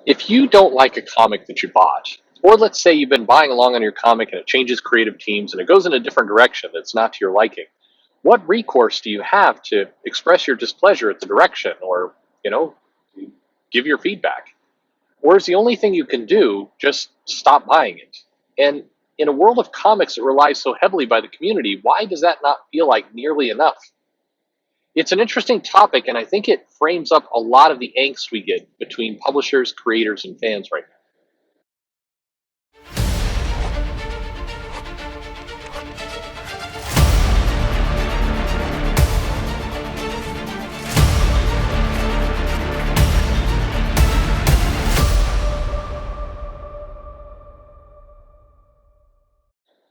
If you don't like a comic that you bought, or let's say you've been buying along on your comic and it changes creative teams and it goes in a different direction that's not to your liking, what recourse do you have to express your displeasure at the direction or, you know, give your feedback? Or is the only thing you can do just stop buying it? And in a world of comics that relies so heavily by the community, why does that not feel like nearly enough? It's an interesting topic, and I think it frames up a lot of the angst we get between publishers, creators, and fans right now.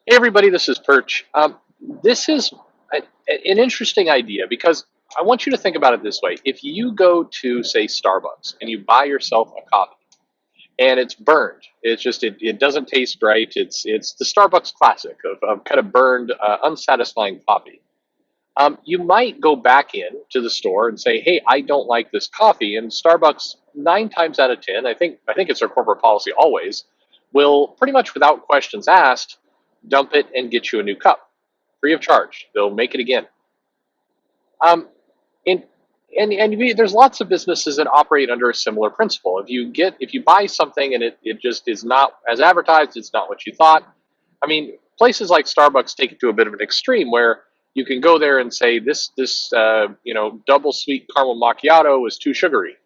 Hey, everybody, this is Perch. This is an interesting idea because I want you to think about it this way. If you go to, say, Starbucks and you buy yourself a coffee and it's burned, it doesn't taste right. It's the Starbucks classic of kind of burned, unsatisfying coffee. You might go back in to the store and say, "Hey, I don't like this coffee." And Starbucks, 9 times out of 10, I think it's their corporate policy always, will pretty much without questions asked dump it and get you a new cup, free of charge. They'll make it again. Um, and there's lots of businesses that operate under a similar principle. If you buy something and it just is not as advertised, it's not what you thought. I mean, places like Starbucks take it to a bit of an extreme where you can go there and say this double sweet caramel macchiato is too sugary.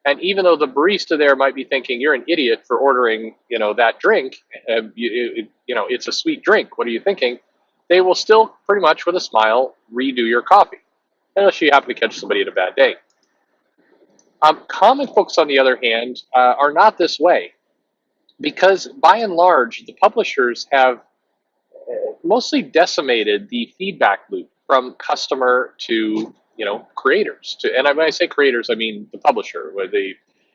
And even though the barista there might be thinking you're an idiot for ordering, that drink, it's a sweet drink. What are you thinking? They will still pretty much with a smile redo your coffee, unless you happen to catch somebody at a bad day. Comic books, on the other hand, are not this way because by and large, the publishers have mostly decimated the feedback loop from customer to creators to, and when I say creators, I mean the publisher, with the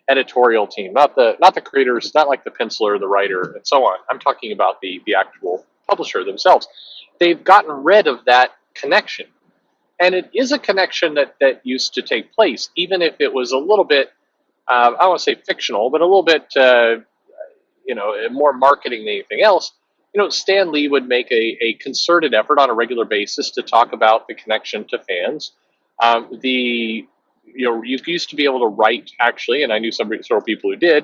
editorial team, not the creators, not like the penciler, the writer, and so on. I'm talking about the actual publisher themselves. They've gotten rid of that connection, and it is a connection that used to take place, even if it was a little bit, I don't want to say fictional, but a little bit, more marketing than anything else. Stan Lee would make a concerted effort on a regular basis to talk about the connection to fans. You used to be able to write, actually, and I knew several people who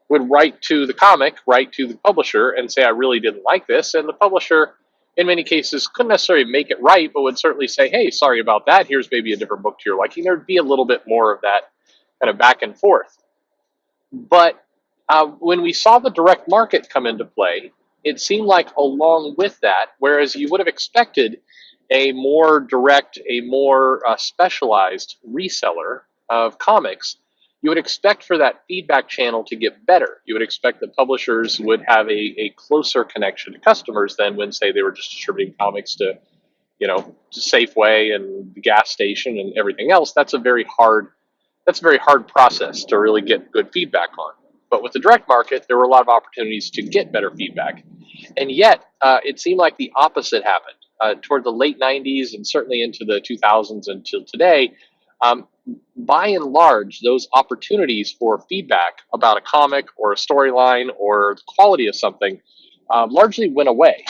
would write to the comic, write to the publisher, and say, "I really didn't like this," and the publisher, in many cases, couldn't necessarily make it right, but would certainly say, "Hey, sorry about that. Here's maybe a different book to your liking." There'd be a little bit more of that kind of back and forth. But when we saw the direct market come into play, it seemed like along with that, whereas you would have expected a more direct, a more specialized reseller of comics, you would expect for that feedback channel to get better. You would expect that publishers would have a closer connection to customers than when, say, they were just distributing comics to Safeway and the gas station and everything else. That's a very hard process to really get good feedback on. But with the direct market, there were a lot of opportunities to get better feedback. And yet, it seemed like the opposite happened. Toward the late 90s and certainly into the 2000s until today, um, by and large, those opportunities for feedback about a comic or a storyline or the quality of something largely went away.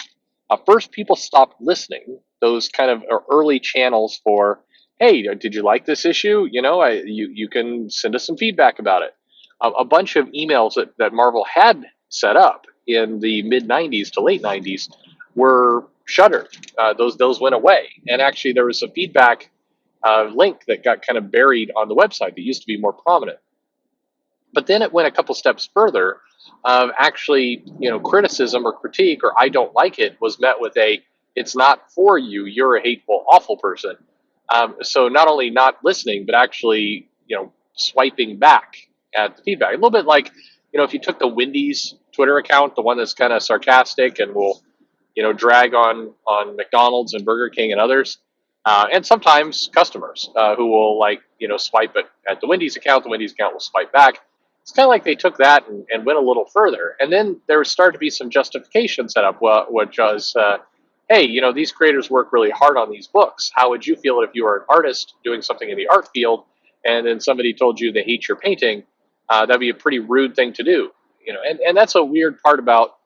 First, people stopped listening. Those kind of early channels for, "Hey, did you like this issue? You can send us some feedback about it." A bunch of emails that Marvel had set up in the mid '90s to late '90s were shuttered. Those went away, and actually there was a feedback link that got kind of buried on the website that used to be more prominent. But then it went a couple steps further. Actually, criticism or critique or "I don't like it" was met with a "It's not for you. You're a hateful, awful person." So not only not listening, but actually, swiping back at the feedback. A little bit like, if you took the Wendy's Twitter account, the one that's kind of sarcastic and will, drag on McDonald's and Burger King and others, and sometimes customers who will swipe it at the Wendy's account. The Wendy's account will swipe back. It's kind of like they took that and went a little further, and then there started to be some justification set up, which was, "Hey, these creators work really hard on these books. How would you feel if you were an artist doing something in the art field, and then somebody told you they hate your painting? That'd be a pretty rude thing to do, and that's a weird part about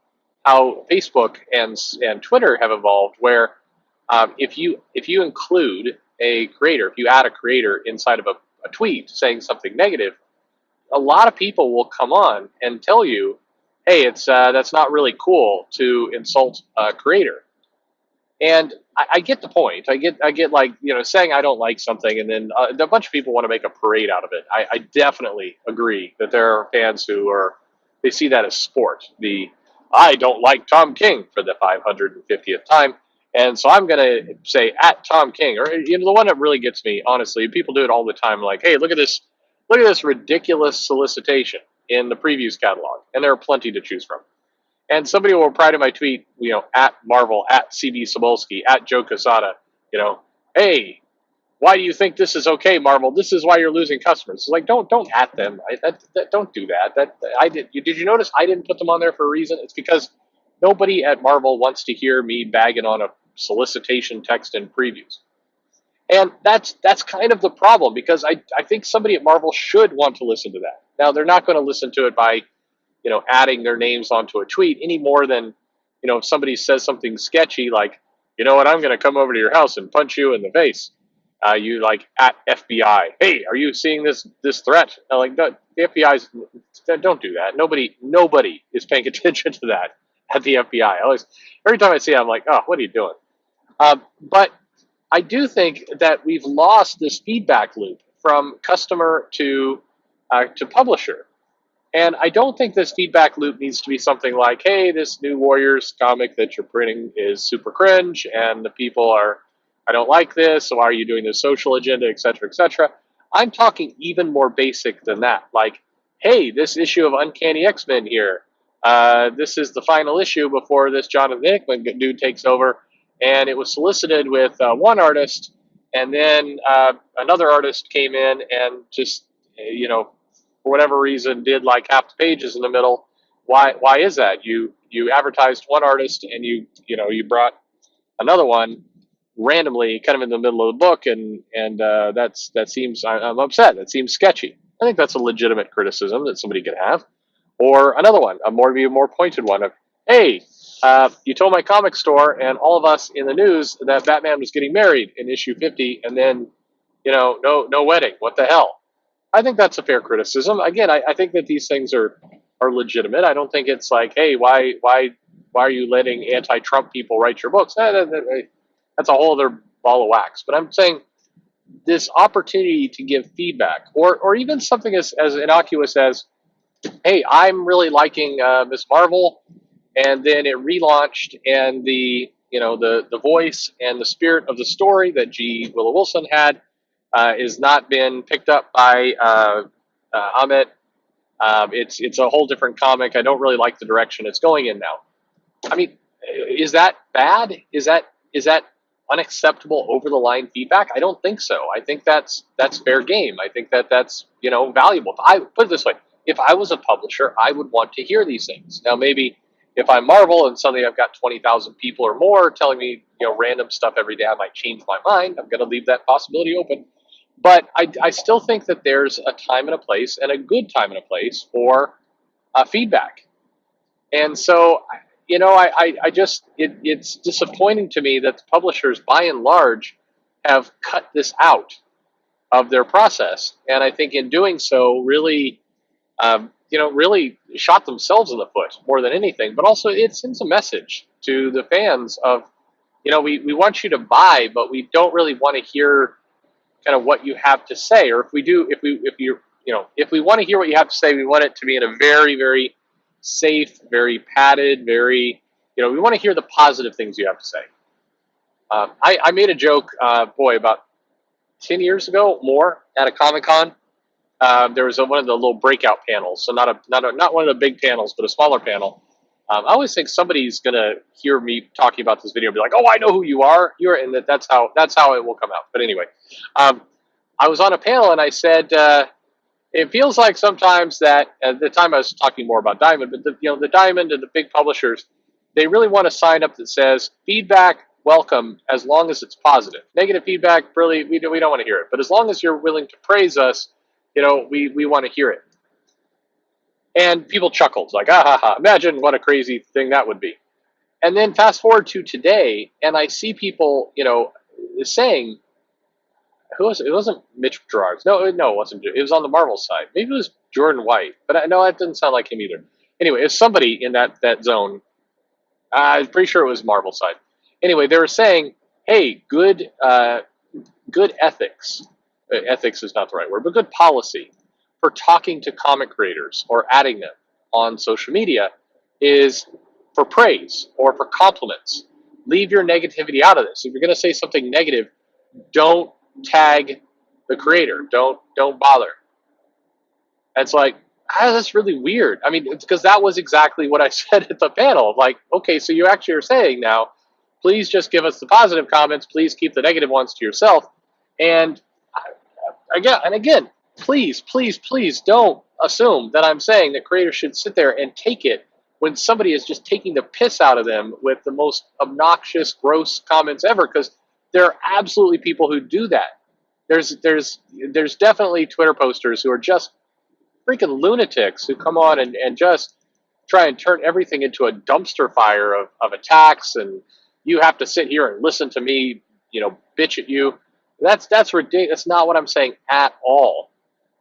how Facebook and Twitter have evolved, where if you include a creator, if you add a creator inside of a tweet saying something negative, a lot of people will come on and tell you, "Hey, it's that's not really cool to insult a creator." And I get the point. I get like saying I don't like something, and then a bunch of people want to make a parade out of it. I definitely agree that there are fans who they see that as sport. The I don't like Tom King for the 550th time, and so I'm gonna say at Tom King, or the one that really gets me honestly. People do it all the time. Like, hey, look at this ridiculous solicitation in the previews catalog, and there are plenty to choose from. And somebody will reply to my tweet, at Marvel, at CB Cebulski, at Joe Quesada, hey, why do you think this is okay, Marvel? This is why you're losing customers. It's like, don't at them. Don't do that. I did. Did you notice I didn't put them on there for a reason? It's because nobody at Marvel wants to hear me bagging on a solicitation text in previews. And that's kind of the problem, because I think somebody at Marvel should want to listen to that. Now, they're not going to listen to it by adding their names onto a tweet any more than, if somebody says something sketchy, like, what, I'm going to come over to your house and punch you in the face. You like at FBI, hey, are you seeing this threat? Like, the FBI's, don't do that. Nobody is paying attention to that at the FBI. Every time I see it, I'm like, oh, what are you doing? But I do think that we've lost this feedback loop from customer to publisher. And I don't think this feedback loop needs to be something like, hey, this new Warriors comic that you're printing is super cringe, and the people I don't like this, so why are you doing this social agenda, et cetera, et cetera. I'm talking even more basic than that. Like, hey, this issue of Uncanny X-Men here, this is the final issue before this Jonathan Hickman dude takes over, and it was solicited with one artist, and then another artist came in and just, for whatever reason, did like half the pages in the middle. Why is that? You advertised one artist, and you brought another one randomly, kind of in the middle of the book, and that seems, I'm upset. That seems sketchy. I think that's a legitimate criticism that somebody could have. Or another one, a more pointed one of, hey, you told my comic store and all of us in the news that Batman was getting married in issue 50, and then no wedding. What the hell? I think that's a fair criticism. Again, I think that these things are legitimate. I don't think it's like, hey, why are you letting anti-Trump people write your books? That's a whole other ball of wax. But I'm saying this opportunity to give feedback, or even something as innocuous as, hey, I'm really liking Miss Marvel, and then it relaunched, and the voice and the spirit of the story that G. Willow Wilson had is not been picked up by Ahmet. It's a whole different comic. I don't really like the direction it's going in now. I mean, is that bad? Is that unacceptable over the line feedback? I don't think so. I think that's fair game. I think that's valuable. I put it this way: if I was a publisher, I would want to hear these things. Now, maybe if I'm Marvel and suddenly I've got 20,000 people or more telling me random stuff every day, I might change my mind. I'm going to leave that possibility open. But I still think that there's a time and a place, and a good time and a place for feedback. And so, I just, it's disappointing to me that the publishers, by and large, have cut this out of their process. And I think in doing so, really, really shot themselves in the foot more than anything. But also, it sends a message to the fans of, we want you to buy, but we don't really want to hear kind of what you have to say. Or if we want to hear what you have to say, we want it to be in a very, very safe, very padded, very, we want to hear the positive things you have to say. I made a joke, about 10 years ago, more, at a Comic-Con. There was one of the little breakout panels, so not one of the big panels, but a smaller panel. I always think somebody's gonna hear me talking about this video and be like, "Oh, I know who you are. And that's how it will come out." But anyway, I was on a panel and I said, it feels like sometimes that at the time I was talking more about Diamond, but the Diamond and the big publishers, they really want a sign up that says feedback welcome as long as it's positive. Negative feedback, really, we don't want to hear it. But as long as you're willing to praise us, we want to hear it. And people chuckled, like, ah ha ha, imagine what a crazy thing that would be. And then fast forward to today, and I see people, saying, who was it? It wasn't Mitch Gerards. No, it wasn't. It was on the Marvel side. Maybe it was Jordan White, but I know it didn't sound like him either. Anyway, it's somebody in that zone. I'm pretty sure it was Marvel side. Anyway, they were saying, "Hey, good ethics. Ethics is not the right word, but good policy for talking to comic creators or adding them on social media is for praise or for compliments. Leave your negativity out of this. If you're going to say something negative, don't tag the creator. Don't bother." And it's like, that's really weird. I mean, because that was exactly what I said at the panel. Like, okay, so you actually are saying now, please just give us the positive comments. Please keep the negative ones to yourself. And again, please don't assume that I'm saying that creators should sit there and take it when somebody is just taking the piss out of them with the most obnoxious, gross comments ever. Because there are absolutely people who do that. There's definitely Twitter posters who are just freaking lunatics who come on and just try and turn everything into a dumpster fire of attacks, and you have to sit here and listen to me, bitch at you. That's ridiculous. That's not what I'm saying at all.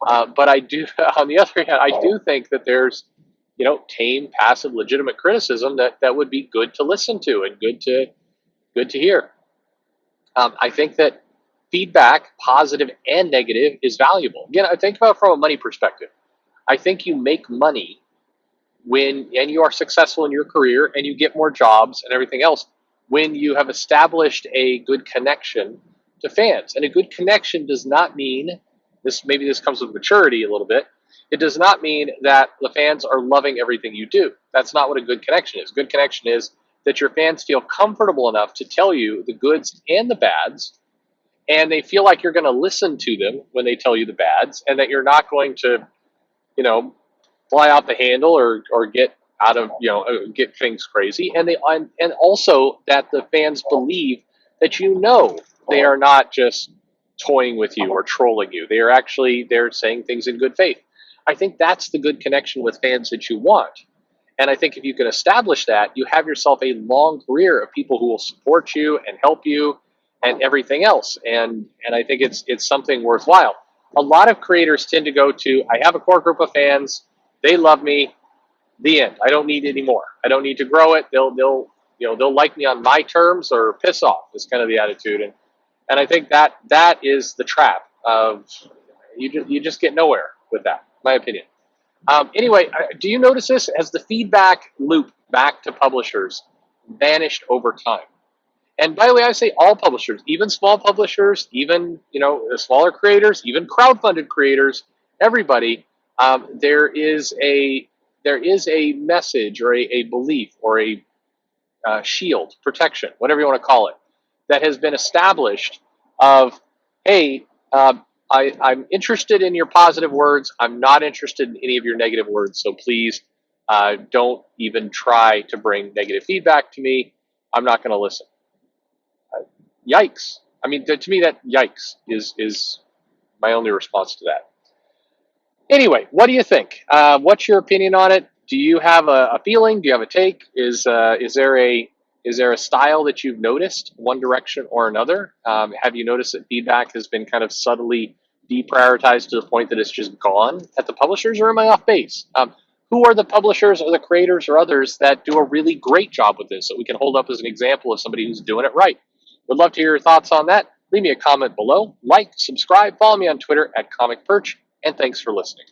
But I do, on the other hand, I do think that there's, tame, passive, legitimate criticism that would be good to listen to and good to hear. I think that feedback, positive and negative, is valuable. Again, I think about it from a money perspective. I think you make money and you are successful in your career and you get more jobs and everything else when you have established a good connection to fans. And a good connection does not mean this. Maybe this comes with maturity a little bit. It does not mean that the fans are loving everything you do. That's not what a good connection is. Good connection is that your fans feel comfortable enough to tell you the goods and the bads, and they feel like you're going to listen to them when they tell you the bads, and that you're not going to, fly out the handle or get out of, get things crazy. And also that the fans believe that, they are not just toying with you or trolling you. They're saying things in good faith. I think that's the good connection with fans that you want. And I think if you can establish that, you have yourself a long career of people who will support you and help you and everything else. And I think it's something worthwhile. A lot of creators tend to go to, I have a core group of fans, they love me, the end. I don't need any more. I don't need to grow it. They'll like me on my terms or piss off is kind of the attitude. And I think that is the trap of you just get nowhere with that, in my opinion. Anyway, do you notice this? Has the feedback loop back to publishers vanished over time? And by the way, I say all publishers, even small publishers, even the smaller creators, even crowdfunded creators, everybody. There is a message or a belief or a shield, protection, whatever you want to call it, that has been established of, hey, I'm interested in your positive words. I'm not interested in any of your negative words. So please don't even try to bring negative feedback to me. I'm not going to listen. Yikes. I mean, to me, that yikes is my only response to that. Anyway, what do you think? What's your opinion on it? Do you have a feeling? Do you have a take? Is there a style that you've noticed, one direction or another? Have you noticed that feedback has been kind of subtly deprioritized to the point that it's just gone at the publishers, or am I off base? Who are the publishers or the creators or others that do a really great job with this that we can hold up as an example of somebody who's doing it right? Would love to hear your thoughts on that. Leave me a comment below. Like, subscribe, follow me on Twitter at Comic Perch, and thanks for listening.